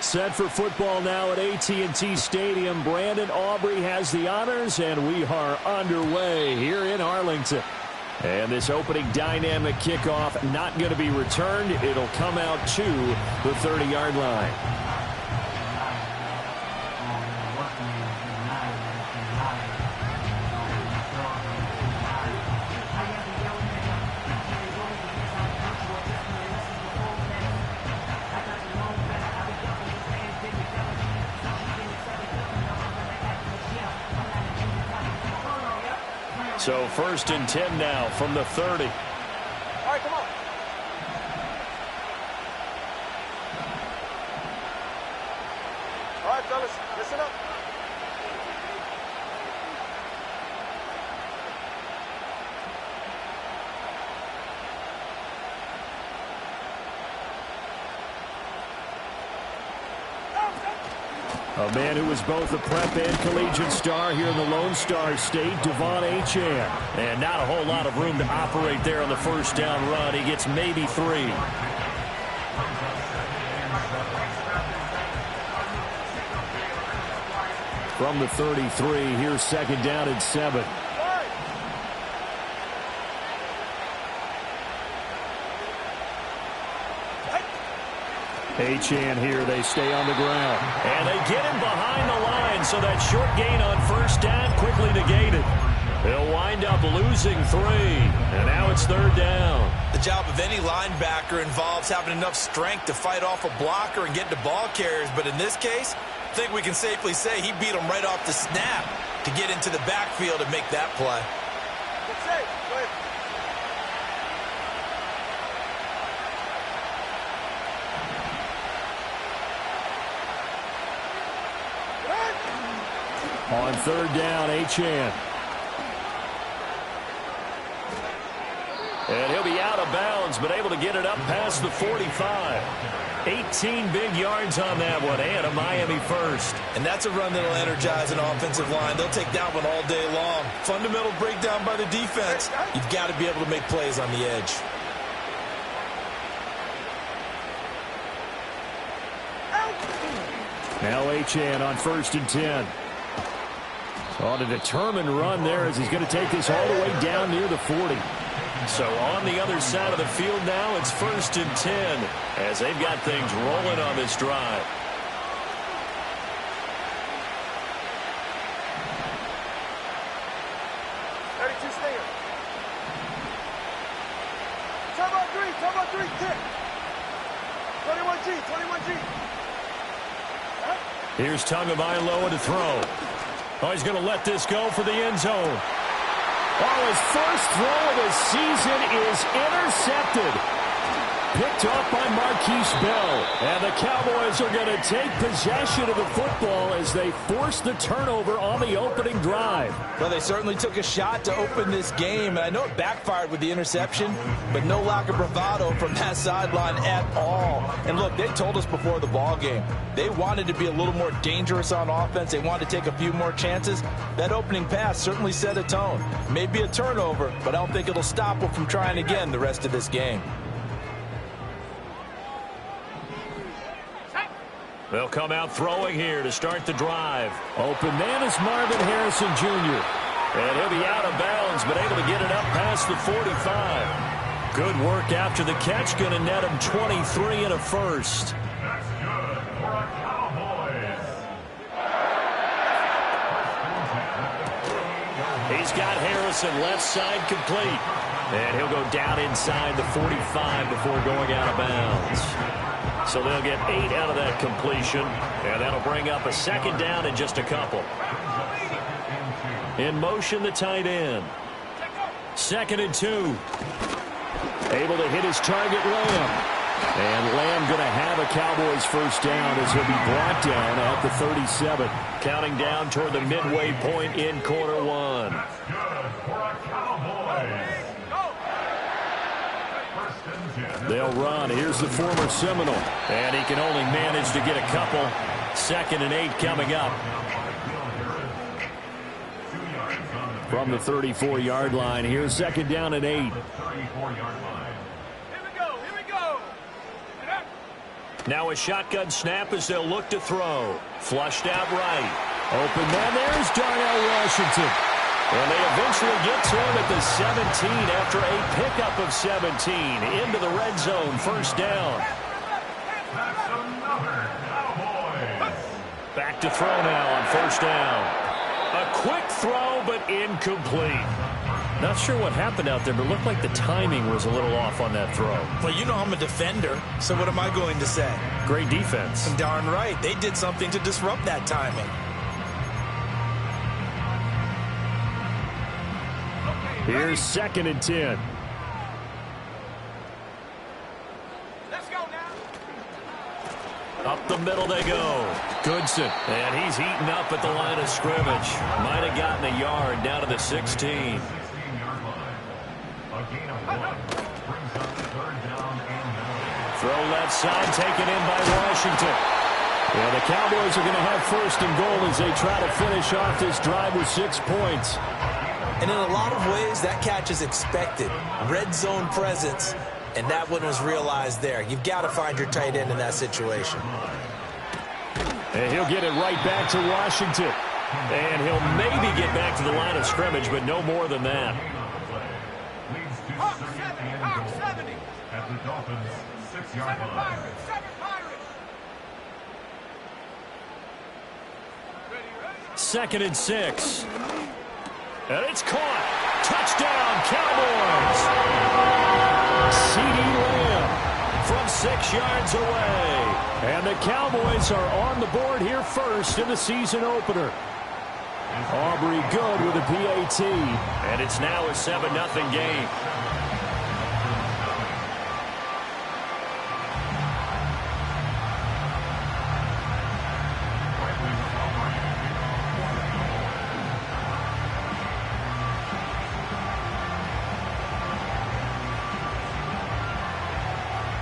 Set for football now at AT&T Stadium. Brandon Aubrey has the honors, and we are underway here in Arlington. And this opening dynamic kickoff not going to be returned. It'll come out to the 30-yard line. So 1st and 10 now from the 30. All right, come on. All right, fellas, listen up. A man who was both a prep and collegiate star here in the Lone Star State, Devon Achane. And not a whole lot of room to operate there on the first down run. He gets maybe 3. From the 33, here's 2nd down and 7. Achane here, they stay on the ground. And they get him behind the line, so that short gain on 1st down quickly negated. They'll wind up losing 3, and now it's 3rd down. The job of any linebacker involves having enough strength to fight off a blocker and get to ball carriers, but in this case, I think we can safely say he beat him right off the snap to get into the backfield and make that play. Good save. Go ahead. On 3rd down, Achane. And he'll be out of bounds, but able to get it up past the 45. 18 big yards on that one, and a Miami first. And that's a run that'll energize an offensive line. They'll take that one all day long. Fundamental breakdown by the defense. You've got to be able to make plays on the edge. Now Achane on 1st and 10. On a determined run there as he's going to take this all the way down near the 40. So on the other side of the field now, it's 1st and 10 as they've got things rolling on this drive. Top about 3, kick. 21G. Here's Tagovailoa to throw. Oh, he's going to let this go for the end zone. Oh, his first throw of the season is intercepted. Picked off by Marquise Bell. And the Cowboys are going to take possession of the football as they force the turnover on the opening drive. Well, they certainly took a shot to open this game, and I know it backfired with the interception, but no lack of bravado from that sideline at all. And look, they told us before the ball game, they wanted to be a little more dangerous on offense. They wanted to take a few more chances. That opening pass certainly set a tone. Maybe a turnover, but I don't think it'll stop them from trying again the rest of this game. They'll come out throwing here to start the drive. Open man is Marvin Harrison Jr. And he'll be out of bounds, but able to get it up past the 45. Good work after the catch. Going to net him 23 and a first. That's good for a Cowboys. He's got Harrison left side complete. And he'll go down inside the 45 before going out of bounds. So they'll get 8 out of that completion, and that'll bring up a second down in just a couple. In motion, the tight end. 2nd and 2. Able to hit his target, Lamb. And Lamb going to have a Cowboys first down as he'll be brought down at the 37. Counting down toward the midway point in quarter one. That's good for a Cowboys. They'll run. Here's the former Seminole. And he can only manage to get a couple. 2nd and 8 coming up. From the 34-yard line, here's 2nd down and 8. Now a shotgun snap as they'll look to throw. Flushed out right. Open man, there's Darnell Washington. And they eventually get to him at the 17 after a pickup of 17 into the red zone. First down. That's another Cowboys. Back to throw now on first down. A quick throw, but incomplete. Not sure what happened out there, but it looked like the timing was a little off on that throw. Well, you know I'm a defender, so what am I going to say? Great defense. Darn right. They did something to disrupt that timing. Here's 2nd and 10. Let's go now. Up the middle they go. Goodson. And he's heating up at the line of scrimmage. Might have gotten a yard down to the 16. 16-yard line. A gain of 1 brings up 3rd down and 9. Throw left side taken in by Washington. Yeah, the Cowboys are going to have 1st and goal as they try to finish off this drive with 6 points. And in a lot of ways, that catch is expected. Red zone presence, and that one was realized there. You've got to find your tight end in that situation. And he'll get it right back to Washington. And he'll maybe get back to the line of scrimmage, but no more than that. Leads to 2nd and goal at the Dolphins' 6-yard line. 2nd and 6. And it's caught. Touchdown, Cowboys. CeeDee Lamb from 6 yards away. And the Cowboys are on the board here first in the season opener. Aubrey good with a PAT. And it's now a 7-0 game.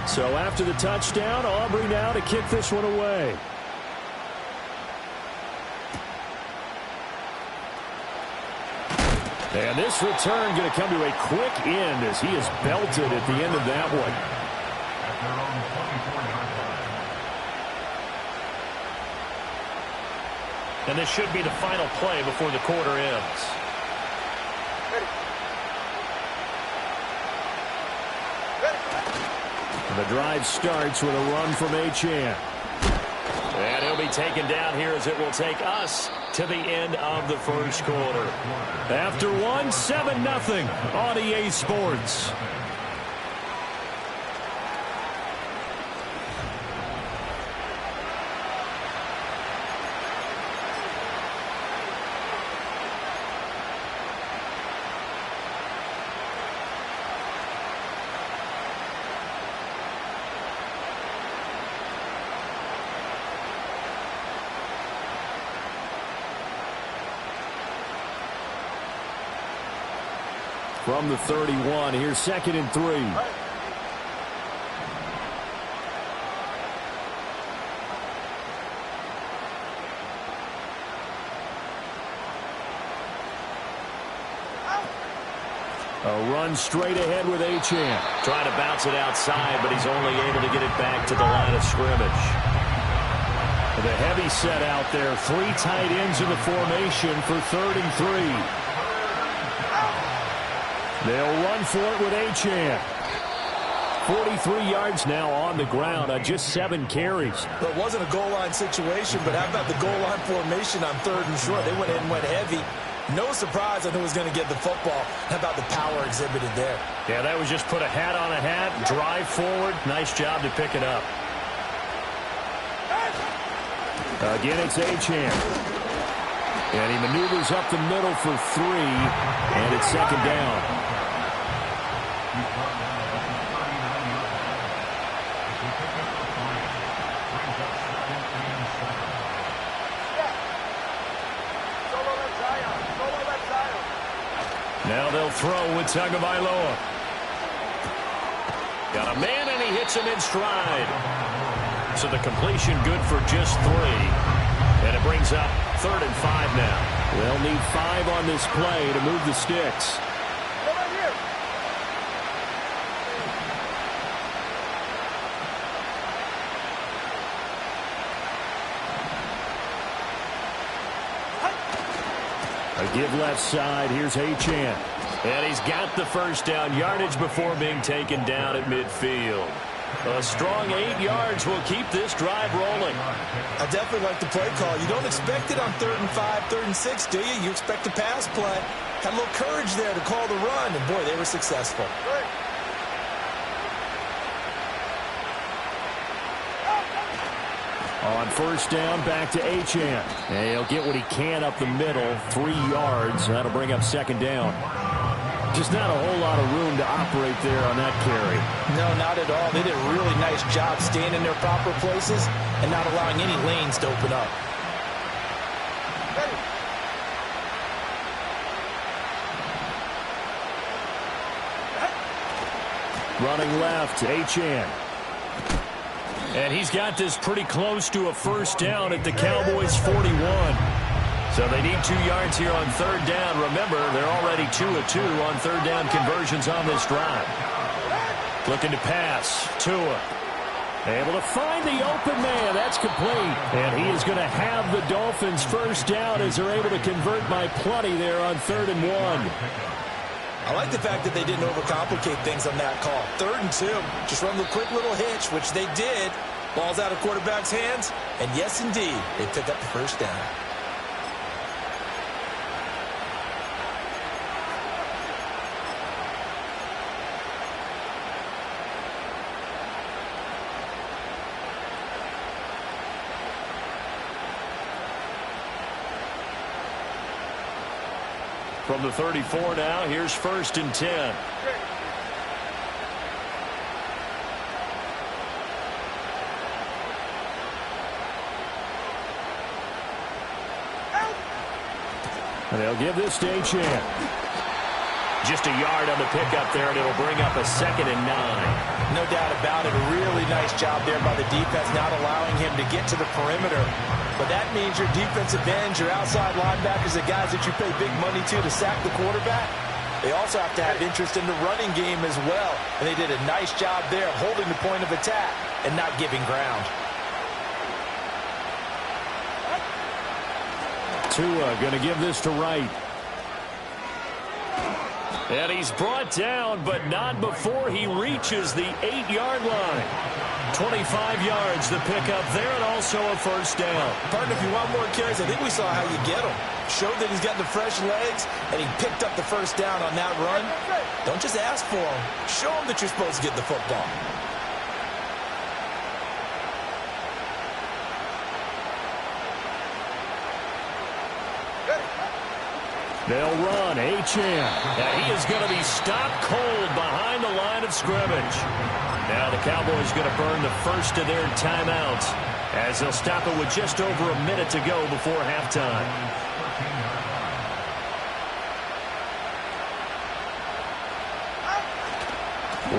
So after the touchdown, Aubrey now to kick this one away. And this return going to come to a quick end as he is belted at the end of that one. At their own 24-yard line. And this should be the final play before the quarter ends. The drive starts with a run from Achane. And he'll be taken down here as it will take us to the end of the first quarter. After one, 7-0 on EA Sports. From the 31, here's 2nd and 3. A run straight ahead with Achane. Trying to bounce it outside, but he's only able to get it back to the line of scrimmage. The heavy set out there. 3 tight ends in the formation for 3rd and 3. They'll run for it with Achane. 43 yards now on the ground on just 7 carries. Well, it wasn't a goal line situation, but how about the goal line formation on 3rd and short? They went in and went heavy. No surprise on who was going to get the football. How about the power exhibited there? Yeah, that was just put a hat on a hat, drive forward. Nice job to pick it up. Again, it's Achane. And he maneuvers up the middle for 3, and it's 2nd down. Now they'll throw with Tagovailoa. Got a man, and he hits him in stride. So the completion good for just 3. And it brings up 3rd and 5 now. They'll need 5 on this play to move the sticks. A give left side. Here's Achane. And he's got the first down yardage before being taken down at midfield. A strong 8 yards will keep this drive rolling. I definitely like the play call. You don't expect it on 3rd and 5, 3rd and 6, do you? You expect a pass play. Had a little courage there to call the run, and boy, they were successful. On first down, back to Achane. And he'll get what he can up the middle, 3 yards. That'll bring up 2nd down. Just not a whole lot of room to operate there on that carry. No, not at all. They did a really nice job staying in their proper places and not allowing any lanes to open up. Running left, Achane. And he's got this pretty close to a first down at the Cowboys' 41. So they need 2 yards here on 3rd down. Remember, they're already 2 of 2 on 3rd down conversions on this drive. Looking to pass. Tua. Able to find the open man. That's complete. And he is going to have the Dolphins' first down as they're able to convert by plenty there on 3rd and 1. I like the fact that they didn't overcomplicate things on that call. 3rd and 2. Just run the quick little hitch, which they did. Ball's out of quarterback's hands. And yes, indeed, they pick up the first down. From the 34 now, here's 1st and 10. And they'll give this to Achane. Just a yard on the pickup there, and it'll bring up a 2nd and 9. No doubt about it. A really nice job there by the defense, not allowing him to get to the perimeter. But that means your defensive ends, your outside linebackers, the guys that you pay big money to sack the quarterback, they also have to have interest in the running game as well. And they did a nice job there of holding the point of attack and not giving ground. Tua going to give this to Wright. And he's brought down, but not before he reaches the 8-yard line. 25 yards, the pickup there, and also a first down. Partner, if you want more carries, I think we saw how you get them. Showed that he's got the fresh legs, and he picked up the first down on that run. Don't just ask for him. Show him that you're supposed to get the football. They'll run, Achane. And he is going to be stopped cold behind the line of scrimmage. Now the Cowboys going to burn the first of their timeouts as they'll stop it with just over a minute to go before halftime.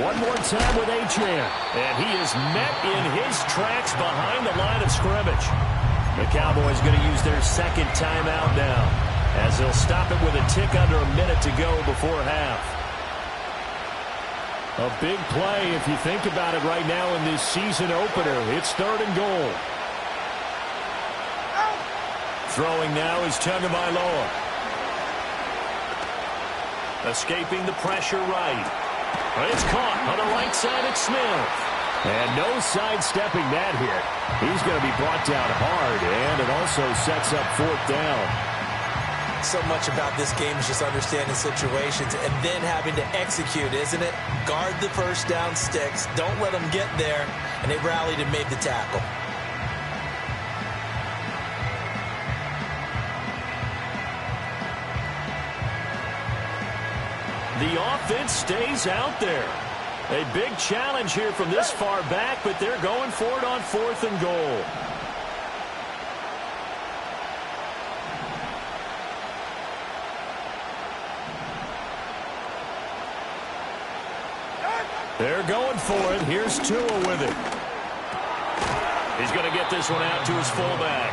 One more time with Achane. And he is met in his tracks behind the line of scrimmage. The Cowboys going to use their 2nd timeout now, as they'll stop it with a tick under a minute to go before half. A big play if you think about it right now in this season opener. It's 3rd and goal. Throwing now is Tagovailoa. Escaping the pressure right. But it's caught on the right side at Smith. And no sidestepping that hit. He's going to be brought down hard, and it also sets up 4th down. So much about this game is just understanding situations and then having to execute, isn't it? Guard the first down sticks. Don't let them get there. And they rallied and made the tackle. The offense stays out there. A big challenge here from this far back, but they're going for it on 4th and goal. They're going for it. Here's Tua with it. He's going to get this one out to his fullback.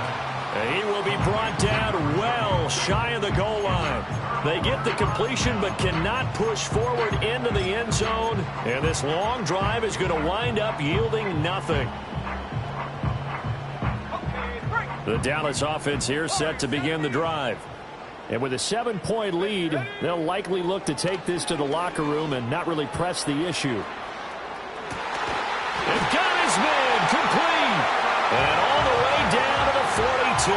And he will be brought down well shy of the goal line. They get the completion but cannot push forward into the end zone. And this long drive is going to wind up yielding nothing. The Dallas offense here set to begin the drive. And with a 7-point lead, they'll likely look to take this to the locker room and not really press the issue. They've got his man complete. And all the way down to the 42.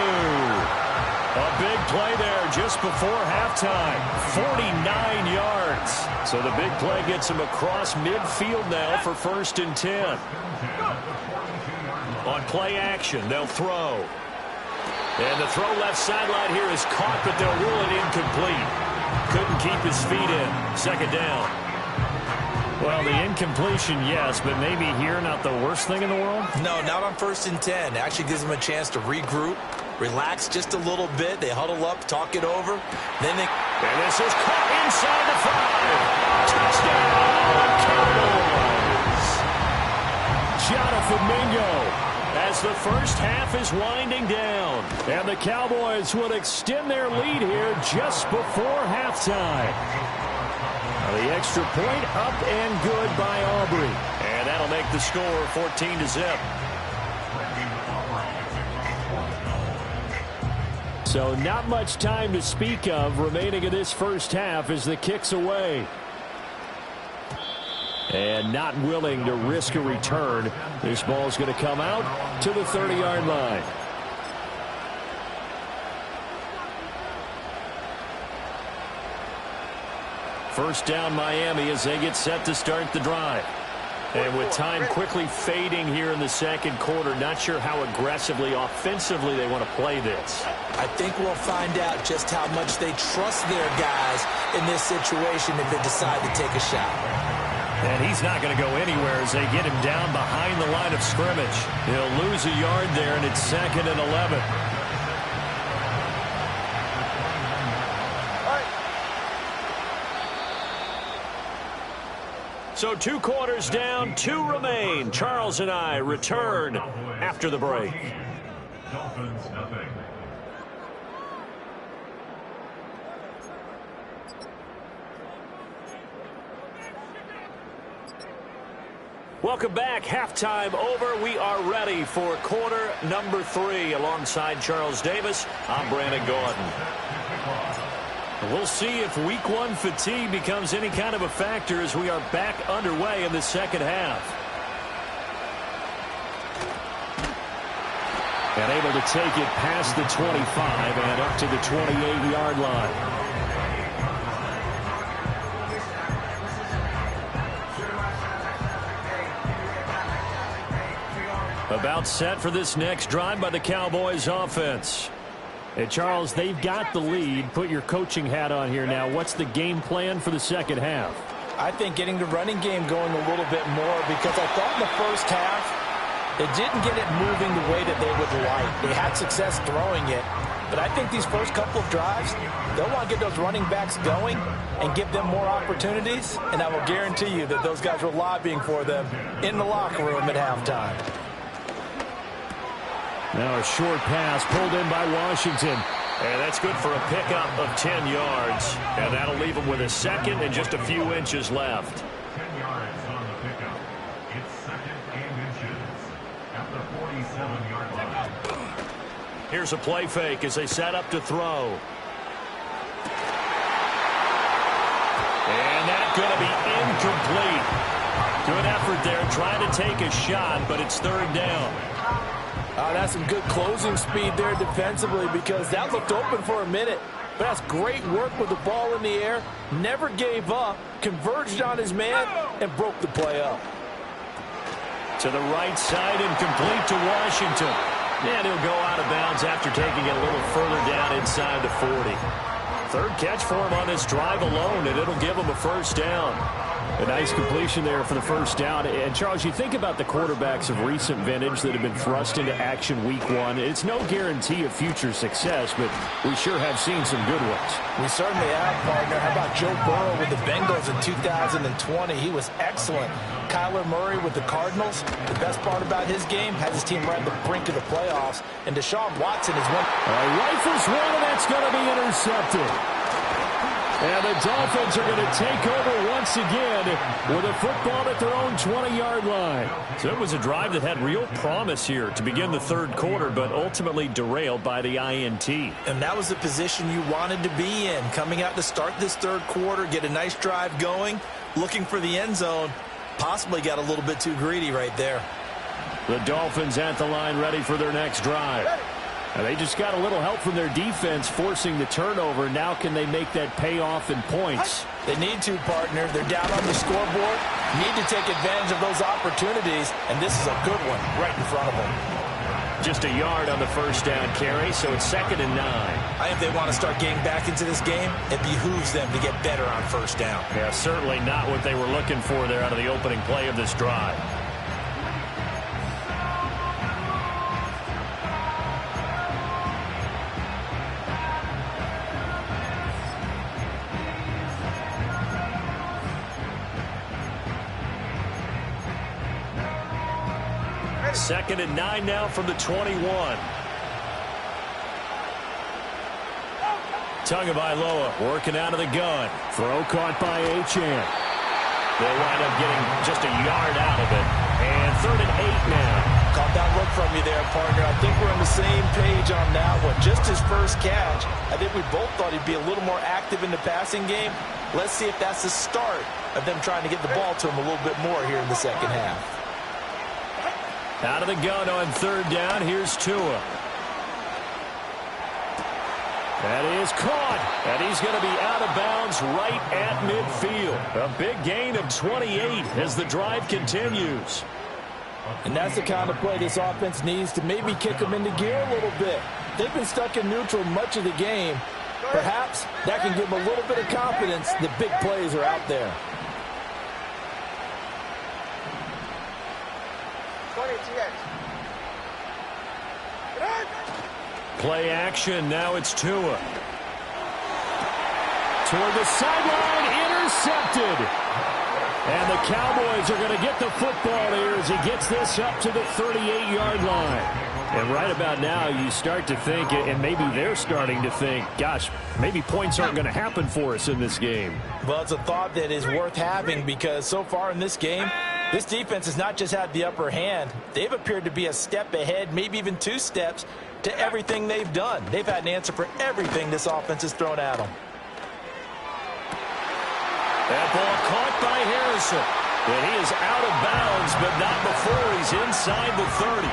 A big play there just before halftime. 49 yards. So the big play gets him across midfield now for 1st and 10. On play action, they'll throw. And the throw left sideline here is caught, but they'll rule it incomplete. Couldn't keep his feet in. 2nd down. Well, the incompletion, yes, but maybe here not the worst thing in the world? No, not on 1st and 10. It actually gives them a chance to regroup, relax just a little bit. They huddle up, talk it over. Then they... And this is caught inside the 5. Touchdown, Cowboys! Jonathan Mingo as the first half is winding down. And the Cowboys will extend their lead here just before halftime. The extra point up and good by Aubrey. And that'll make the score 14-0. So not much time to speak of remaining in this first half as the kick's away. And not willing to risk a return. This ball's going to come out to the 30-yard line. First down Miami as they get set to start the drive. And with time quickly fading here in the 2nd quarter, not sure how aggressively, offensively they want to play this. I think we'll find out just how much they trust their guys in this situation if they decide to take a shot. And he's not going to go anywhere as they get him down behind the line of scrimmage. He'll lose a yard there, and it's 2nd and 11. So 2 quarters down, 2 remain. Charles and I return after the break. Dolphins nothing. Welcome back. Halftime over. We are ready for quarter number 3. Alongside Charles Davis, I'm Brandon Gordon. We'll see if week 1 fatigue becomes any kind of a factor as we are back underway in the 2nd half. And able to take it past the 25 and up to the 28-yard line. About set for this next drive by the Cowboys offense. And Charles, they've got the lead. Put your coaching hat on here now. What's the game plan for the 2nd half? I think getting the running game going a little bit more, because I thought in the first half they didn't get it moving the way that they would like. They had success throwing it, but I think these first couple of drives, they'll want to get those running backs going and give them more opportunities, and I will guarantee you that those guys were lobbying for them in the locker room at halftime. Now a short pass pulled in by Washington. And that's good for a pickup of 10 yards. And that'll leave him with a 2nd and just a few inches left. 10 yards on the pickup. It's 2nd and inches at the 47-yard line. Here's a play fake as they set up to throw. And that's going to be incomplete. Good effort there trying to take a shot, but it's 3rd down. That's some good closing speed there defensively, because that looked open for a minute. But that's great work with the ball in the air. Never gave up, converged on his man, and broke the play up. To the right side and complete to Washington. And he'll go out of bounds after taking it a little further down inside the 40. 3rd catch for him on this drive alone, and it'll give him a 1st down. A nice completion there for the 1st down. And, Charles, you think about the quarterbacks of recent vintage that have been thrust into action week 1. It's no guarantee of future success, but we sure have seen some good ones. We certainly have, partner. How about Joe Burrow with the Bengals in 2020? He was excellent. Kyler Murray with the Cardinals. The best part about his game, has his team right at the brink of the playoffs. And Deshaun Watson is one. Rifles one, and that's going to be intercepted. And the Dolphins are going to take over once again with a football at their own 20-yard line. So it was a drive that had real promise here to begin the third quarter, but ultimately derailed by the INT. And that was the position you wanted to be in, coming out to start this third quarter, get a nice drive going, looking for the end zone. Possibly got a little bit too greedy right there. The Dolphins at the line ready for their next drive. And they just got a little help from their defense forcing the turnover. Now can they make that pay off in points? They need to, partner. They're down on the scoreboard. Need to take advantage of those opportunities, and this is a good one right in front of them. Just a yard on the first down carry, so it's 2nd and 9. I think they want to start getting back into this game. It behooves them to get better on first down. Yeah, certainly not what they were looking for there out of the opening play of this drive. Second and 9 now from the 21. Tagovailoa working out of the gun. Throw caught by Achane. They'll wind up getting just a yard out of it. And 3rd and 8 now. Caught that look from you there, partner. I think we're on the same page on that one. Just his first catch. I think we both thought he'd be a little more active in the passing game. Let's see if that's the start of them trying to get the ball to him a little bit more here in the second half. Out of the gun on 3rd down. Here's Tua. That is caught. And he's going to be out of bounds right at midfield. A big gain of 28 as the drive continues. And that's the kind of play this offense needs to maybe kick them into gear a little bit. They've been stuck in neutral much of the game. Perhaps that can give them a little bit of confidence. The big plays are out there. Play action. Now it's Tua. Toward the sideline. Intercepted. And the Cowboys are going to get the football here as he gets this up to the 38-yard line. And right about now, you start to think, and maybe they're starting to think, gosh, maybe points aren't going to happen for us in this game. Well, it's a thought that is worth having because so far in this game, this defense has not just had the upper hand. They've appeared to be a step ahead, maybe even 2 steps to everything they've done. They've had an answer for everything this offense has thrown at them. That ball caught by Harrison. And he is out of bounds, but not before he's inside the 30.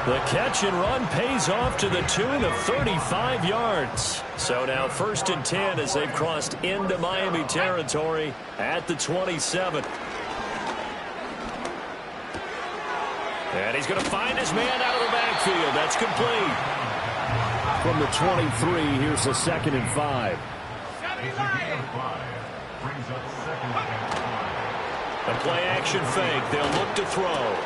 The catch and run pays off to the tune of 35 yards. So now 1st and 10 as they've crossed into Miami territory at the 27. And he's going to find his man out of the backfield. That's complete. From the 23, here's the 2nd and 5. A play-action fake. They'll look to throw.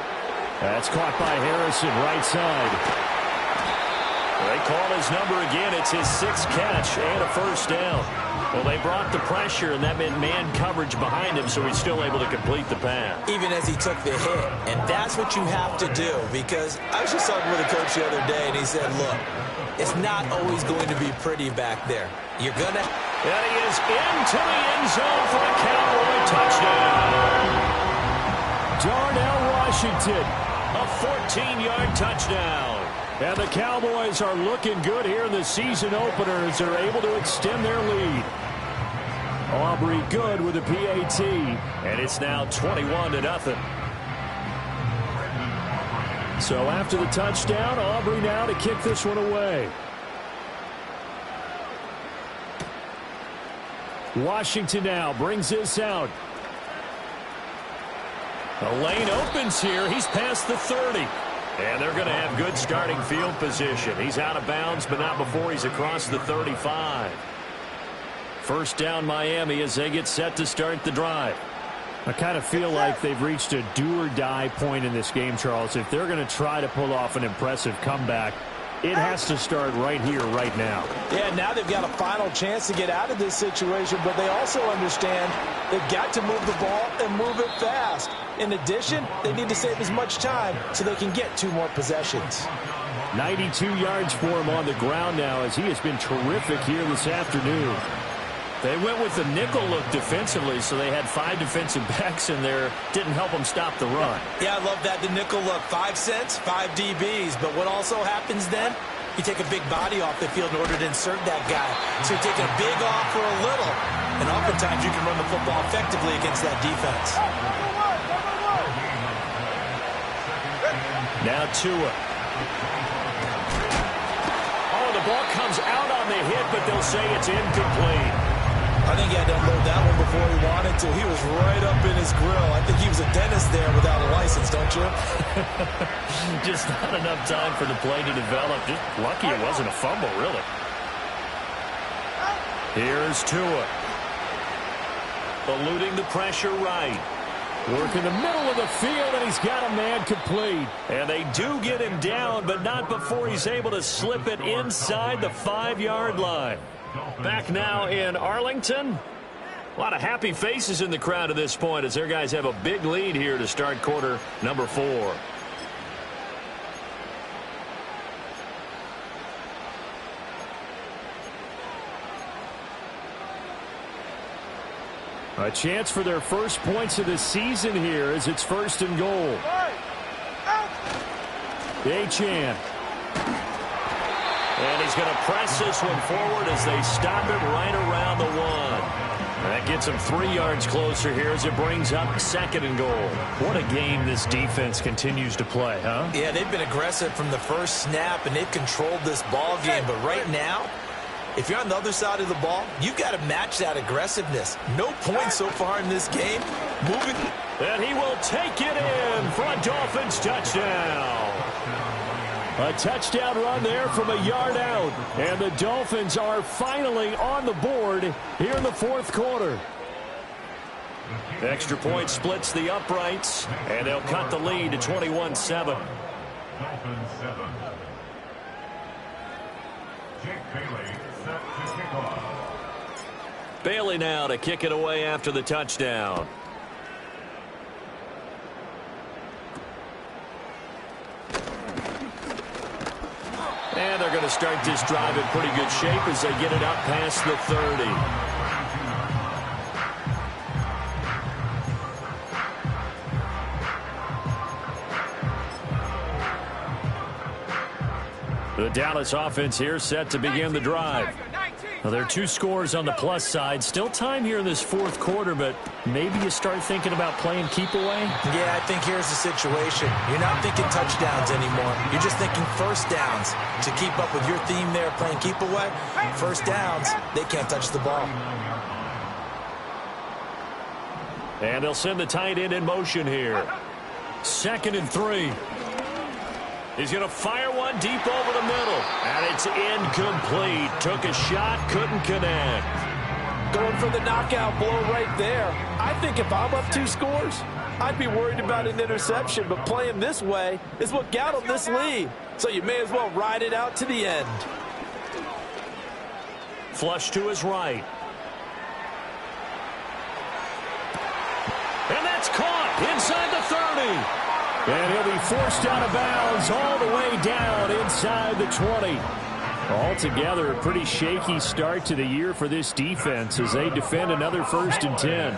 That's caught by Harrison, right side. They call his number again. It's his 6th catch and a first down. Well, they brought the pressure, and that meant man coverage behind him, so he's still able to complete the pass. Even as he took the hit, and that's what you have to do, because I was just talking with a coach the other day, and he said, look, it's not always going to be pretty back there. You're going to... And he is into the end zone for a Cowboy touchdown. Darnell Washington, a 14-yard touchdown. And the Cowboys are looking good here in the season opener as they're able to extend their lead. Aubrey good with a PAT, and it's now 21-0. So after the touchdown, Aubrey now to kick this one away. Washington now brings this out. The lane opens here. He's past the 30. And they're going to have good starting field position. He's out of bounds, but not before he's across the 35. First down Miami as they get set to start the drive. I kind of feel like they've reached a do-or-die point in this game, Charles. If they're going to try to pull off an impressive comeback, it has to start right here, right now. Yeah, now they've got a final chance to get out of this situation, but they also understand they've got to move the ball and move it fast. In addition, they need to save as much time so they can get 2 more possessions. 92 yards for him on the ground now as he has been terrific here this afternoon. They went with the nickel look defensively, so they had 5 defensive backs in there. Didn't help them stop the run. Yeah, I love that, the nickel look. 5 cents, 5 DBs. But what also happens then? You take a big body off the field in order to insert that guy. So you're taking a big off for a little. And oftentimes you can run the football effectively against that defense. Now Tua. Oh, the ball comes out on the hit, but they'll say it's incomplete. I think he had to unload that one before he wanted to. He was right up in his grill. I think he was a dentist there without a license, don't you? Just not enough time for the play to develop. Just lucky it wasn't a fumble, really. Here's Tua. Eluding the pressure right. Work in the middle of the field, and he's got a man complete. And they do get him down, but not before he's able to slip it inside the 5-yard line. Back now in Arlington. A lot of happy faces in the crowd at this point as their guys have a big lead here to start quarter number 4. A chance for their first points of the season here as it's 1st and goal. Achane. And he's going to press this one forward as they stop it right around the 1. That gets him 3 yards closer here as it brings up 2nd and goal. What a game this defense continues to play, huh? Yeah, they've been aggressive from the first snap, and they've controlled this ball game. But right now, if you're on the other side of the ball, you've got to match that aggressiveness. No points so far in this game. Moving. And he will take it in for a Dolphins touchdown. A touchdown run there from a yard out. And the Dolphins are finally on the board here in the 4th quarter. Extra point splits the uprights, and they'll cut the lead to 21-7. Dolphins 7. Jake Bailey set to kick off. Bailey now to kick it away after the touchdown. And they're going to start this drive in pretty good shape as they get it up past the 30. The Dallas offense here set to begin the drive. Well, there are 2 scores on the plus side. Still time here in this 4th quarter, but maybe you start thinking about playing keep away? Yeah, I think here's the situation. You're not thinking touchdowns anymore. You're just thinking first downs. To keep up with your theme there, playing keep away, first downs, they can't touch the ball. And they'll send the tight end in motion here. 2nd and 3. He's going to fire one deep over the middle. And it's incomplete. Took a shot, couldn't connect. Going for the knockout blow right there. I think if I'm up 2 scores, I'd be worried about an interception. But playing this way is what got him this lead. So you may as well ride it out to the end. Flush to his right. And that's caught inside the 30. And he'll be forced out of bounds all the way down inside the 20. Altogether, a pretty shaky start to the year for this defense as they defend another 1st and 10.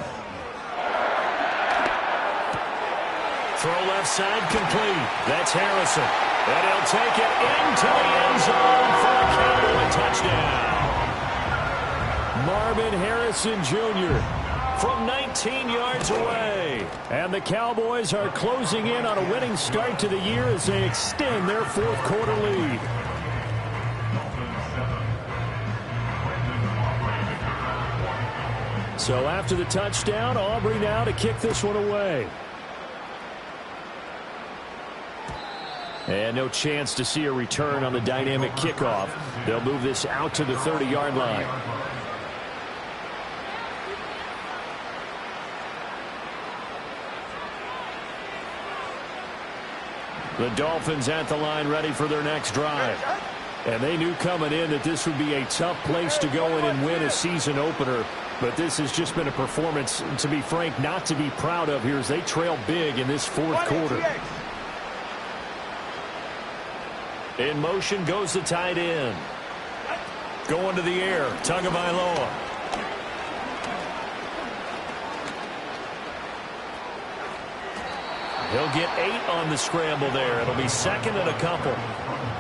Throw left side complete. That's Harrison. And he'll take it into the end zone for a Cowboy touchdown. Marvin Harrison Jr. from 19 yards away. And the Cowboys are closing in on a winning start to the year as they extend their 4th quarter lead. So after the touchdown, Aubrey now to kick this one away. And no chance to see a return on the dynamic kickoff. They'll move this out to the 30-yard line. The Dolphins at the line ready for their next drive. And they knew coming in that this would be a tough place to go in and win a season opener. But this has just been a performance, to be frank, not to be proud of here as they trail big in this 4th quarter. In motion goes the tight end. Going to the air, Tagovailoa. He'll get 8 on the scramble there. It'll be second and a couple.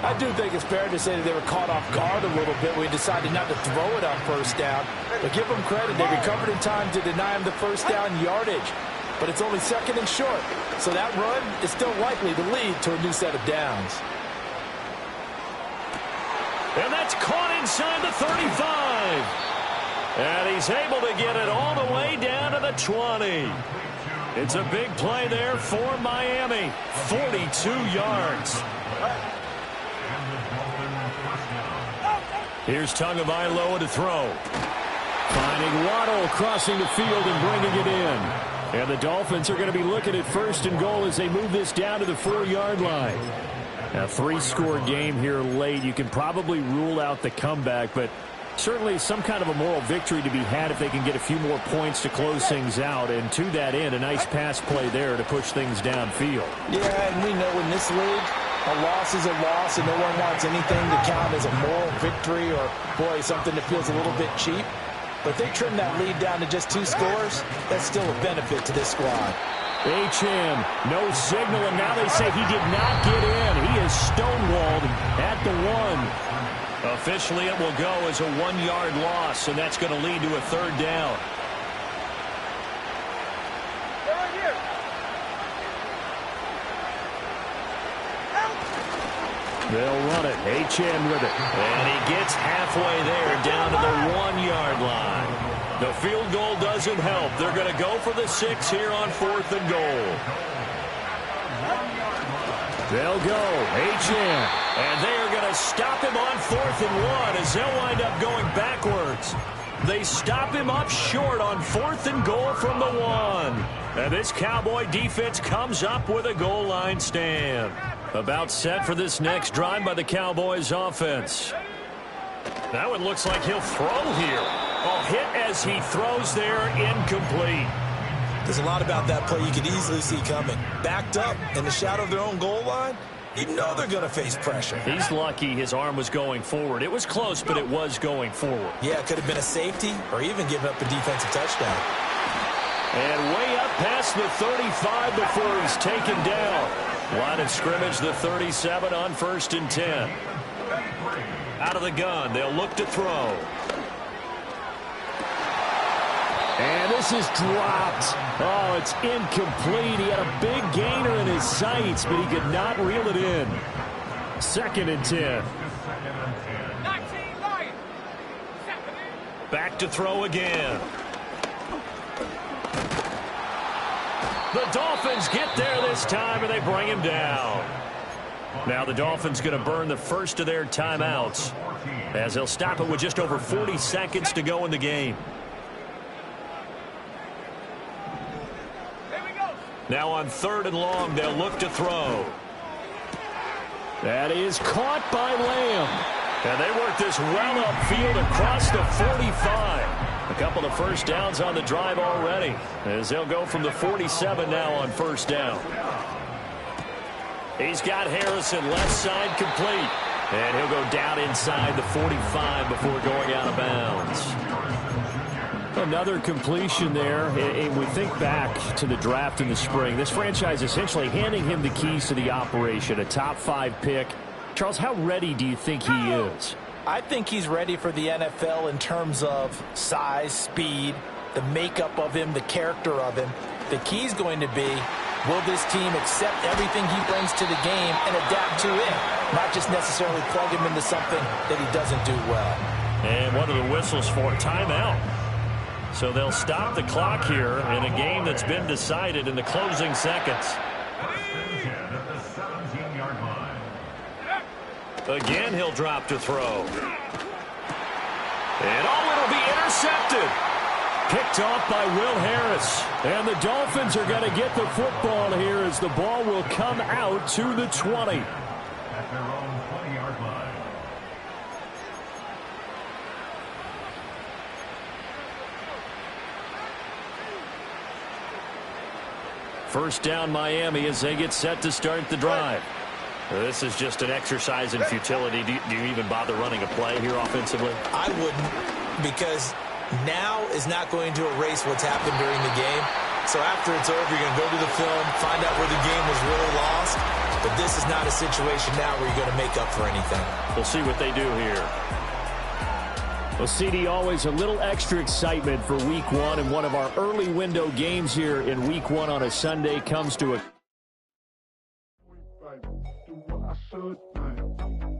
I do think it's fair to say that they were caught off guard a little bit when we decided not to throw it on first down. But give them credit. They recovered in time to deny him the first down yardage. But it's only second and short. So that run is still likely to lead to a new set of downs. And that's caught inside the 35. And he's able to get it all the way down to the 20. It's a big play there for Miami. 42 yards. Here's Tagovailoa to throw. Finding Waddle crossing the field and bringing it in. And the Dolphins are going to be looking at first and goal as they move this down to the 4-yard line. A 3-score game here late. You can probably rule out the comeback, but certainly some kind of a moral victory to be had if they can get a few more points to close things out. And to that end, a nice pass play there to push things downfield. Yeah, and we know in this league, a loss is a loss, and no one wants anything to count as a moral victory or, boy, something that feels a little bit cheap. But if they trim that lead down to just 2 scores, that's still a benefit to this squad. H.M., no signal, and now they say he did not get in. He is stonewalled at the 1. Officially, it will go as a 1-yard loss, and that's going to lead to a 3rd down. They'll run it. H.M. with it. And he gets halfway there down to the 1-yard line. The field goal doesn't help. They're going to go for the 6 here on 4th and goal. They'll go. H.M. And they are going to stop him on 4th and 1 as they'll wind up going backwards. They stop him up short on 4th and goal from the 1. And this Cowboy defense comes up with a goal line stand. About set for this next drive by the Cowboys offense. That one looks like he'll throw here. Oh, hit as he throws there, incomplete. There's a lot about that play you could easily see coming. Backed up in the shadow of their own goal line, you know they're going to face pressure. He's lucky his arm was going forward. It was close, but it was going forward. Yeah, it could have been a safety or even given up a defensive touchdown. And way up past the 35 before he's taken down. Line of scrimmage, the 37 on 1st and 10. Out of the gun, they'll look to throw. And this is dropped. Oh, it's incomplete. He had a big gainer in his sights, but he could not reel it in. 2nd and 10. Back to throw again. The Dolphins get there this time, and they bring him down. Now the Dolphins going to burn the first of their timeouts as they'll stop it with just over 40 seconds to go in the game. Now on 3rd and long, they'll look to throw. That is caught by Lamb. And they work this well upfield across the 45. A couple of first downs on the drive already as they'll go from the 47 now on 1st down. He's got Harrison left side complete. And he'll go down inside the 45 before going out of bounds. Another completion there. And we think back to the draft in the spring. This franchise essentially handing him the keys to the operation, a top 5 pick. Charles, how ready do you think he is? I think he's ready for the NFL in terms of size, speed, the makeup of him, the character of him. The key's going to be, will this team accept everything he brings to the game and adapt to it, not just necessarily plug him into something that he doesn't do well. And one of the whistles for timeout. So they'll stop the clock here in a game that's been decided in the closing seconds. Again, he'll drop to throw. And it'll be intercepted. Picked off by Will Harris. And the Dolphins are going to get the football here as the ball will come out to the 20. At their own 20-yard line. First down Miami as they get set to start the drive. This is just an exercise in futility. Do you even bother running a play here offensively? I wouldn't, because now is not going to erase what's happened during the game. So after it's over, you're going to go to the film, find out where the game was really lost. But this is not a situation now where you're going to make up for anything. We'll see what they do here. Well, CD, always a little extra excitement for Week 1, and one of our early window games here in Week 1 on a Sunday comes to a